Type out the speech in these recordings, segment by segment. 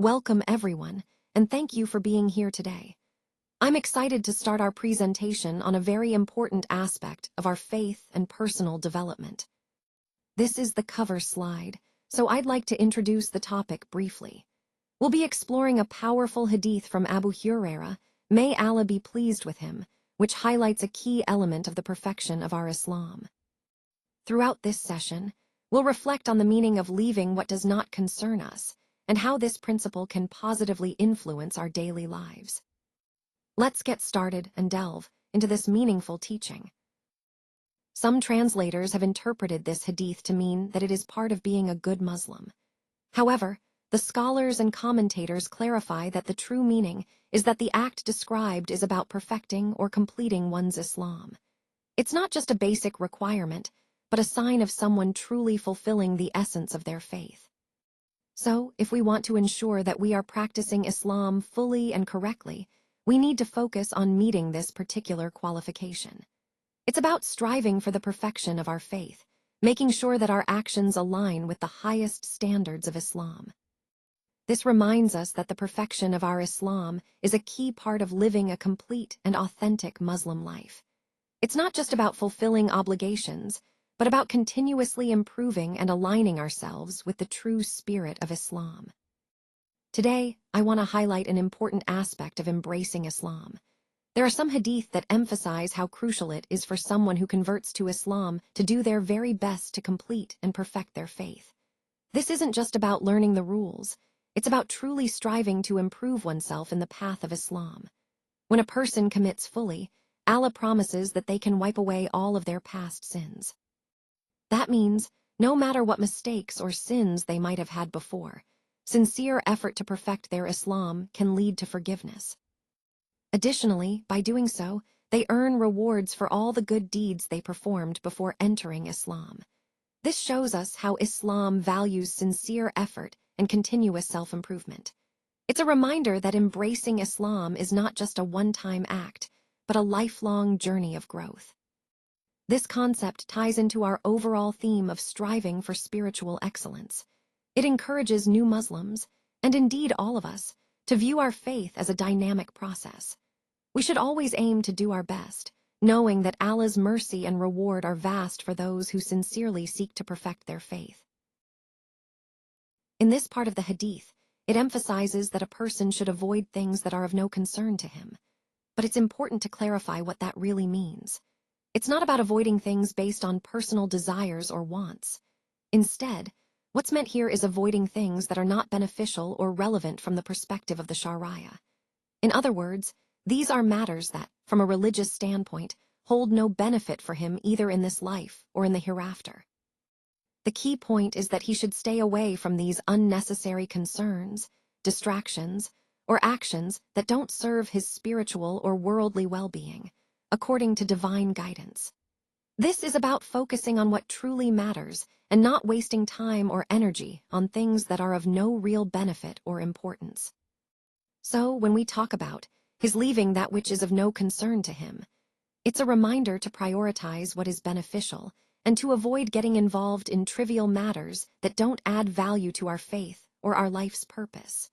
Welcome everyone, and thank you for being here today. I'm excited to start our presentation on a very important aspect of our faith and personal development. This is the cover slide, so I'd like to introduce the topic briefly. We'll be exploring a powerful hadith from Abu Hurairah, may Allah be pleased with him, which highlights a key element of the perfection of our Islam. Throughout this session, we'll reflect on the meaning of leaving what does not concern us, and how this principle can positively influence our daily lives. Let's get started and delve into this meaningful teaching. Some translators have interpreted this hadith to mean that it is part of being a good Muslim. However, the scholars and commentators clarify that the true meaning is that the act described is about perfecting or completing one's Islam. It's not just a basic requirement, but a sign of someone truly fulfilling the essence of their faith. So, if we want to ensure that we are practicing Islam fully and correctly, we need to focus on meeting this particular qualification. It's about striving for the perfection of our faith, making sure that our actions align with the highest standards of Islam. This reminds us that the perfection of our Islam is a key part of living a complete and authentic Muslim life. It's not just about fulfilling obligations, but about continuously improving and aligning ourselves with the true spirit of Islam. Today, I want to highlight an important aspect of embracing Islam. There are some hadith that emphasize how crucial it is for someone who converts to Islam to do their very best to complete and perfect their faith. This isn't just about learning the rules, it's about truly striving to improve oneself in the path of Islam. When a person commits fully, Allah promises that they can wipe away all of their past sins. That means, no matter what mistakes or sins they might have had before, sincere effort to perfect their Islam can lead to forgiveness. Additionally, by doing so, they earn rewards for all the good deeds they performed before entering Islam. This shows us how Islam values sincere effort and continuous self-improvement. It's a reminder that embracing Islam is not just a one-time act, but a lifelong journey of growth. This concept ties into our overall theme of striving for spiritual excellence. It encourages new Muslims, and indeed all of us, to view our faith as a dynamic process. We should always aim to do our best, knowing that Allah's mercy and reward are vast for those who sincerely seek to perfect their faith. In this part of the hadith, it emphasizes that a person should avoid things that are of no concern to him. But it's important to clarify what that really means. It's not about avoiding things based on personal desires or wants. Instead, what's meant here is avoiding things that are not beneficial or relevant from the perspective of the Sharia. In other words, these are matters that, from a religious standpoint, hold no benefit for him either in this life or in the hereafter. The key point is that he should stay away from these unnecessary concerns, distractions, or actions that don't serve his spiritual or worldly well-being, according to divine guidance. This is about focusing on what truly matters and not wasting time or energy on things that are of no real benefit or importance. So, when we talk about his leaving that which is of no concern to him, it's a reminder to prioritize what is beneficial and to avoid getting involved in trivial matters that don't add value to our faith or our life's purpose.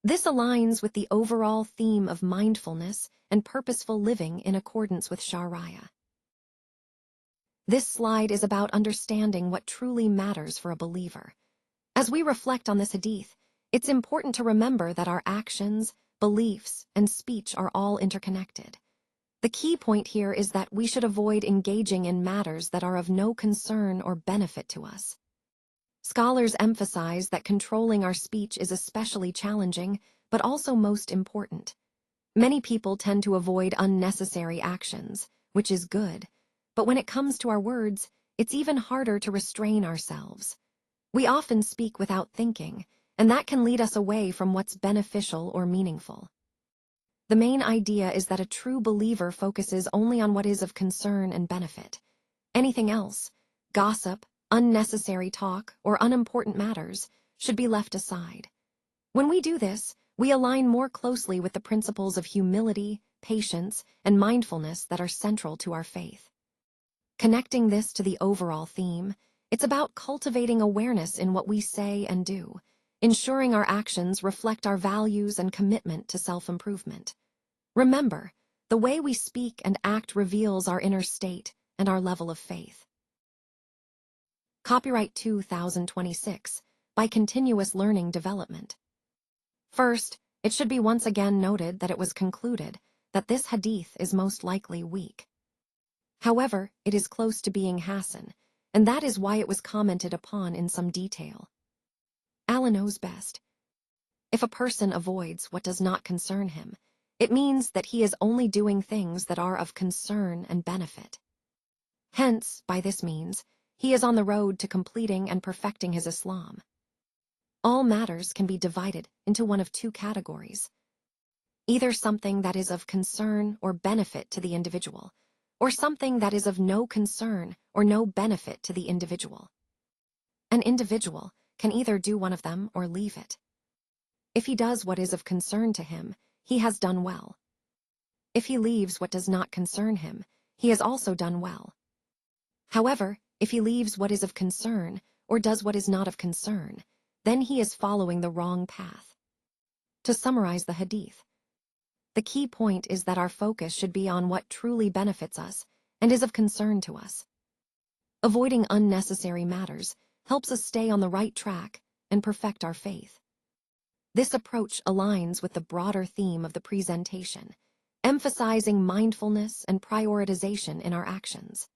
This aligns with the overall theme of mindfulness and purposeful living in accordance with Sharia. This slide is about understanding what truly matters for a believer. As we reflect on this hadith, it's important to remember that our actions, beliefs, and speech are all interconnected. The key point here is that we should avoid engaging in matters that are of no concern or benefit to us. Scholars emphasize that controlling our speech is especially challenging, but also most important. Many people tend to avoid unnecessary actions, which is good, but when it comes to our words, it's even harder to restrain ourselves. We often speak without thinking, and that can lead us away from what's beneficial or meaningful. The main idea is that a true believer focuses only on what is of concern and benefit. Anything else, gossip, unnecessary talk, or unimportant matters, should be left aside. When we do this, we align more closely with the principles of humility, patience, and mindfulness that are central to our faith. Connecting this to the overall theme, it's about cultivating awareness in what we say and do. ensuring our actions reflect our values and commitment to self-improvement. Remember, the way we speak and act reveals our inner state and our level of faith. Copyright 2026 by Continuous Learning Development. First, it should be once again noted that it was concluded that this hadith is most likely weak. However, it is close to being Hasan, and that is why it was commented upon in some detail. Allah knows best. If a person avoids what does not concern him, it means that he is only doing things that are of concern and benefit. Hence, by this means, he is on the road to completing and perfecting his Islam. All matters can be divided into one of two categories. Either something that is of concern or benefit to the individual, or something that is of no concern or no benefit to the individual. An individual can either do one of them or leave it. If he does what is of concern to him, he has done well. If he leaves what does not concern him, he has also done well. However, if he leaves what is of concern or does what is not of concern, then he is following the wrong path. To summarize the hadith, the key point is that our focus should be on what truly benefits us and is of concern to us. Avoiding unnecessary matters helps us stay on the right track and perfect our faith. This approach aligns with the broader theme of the presentation, emphasizing mindfulness and prioritization in our actions.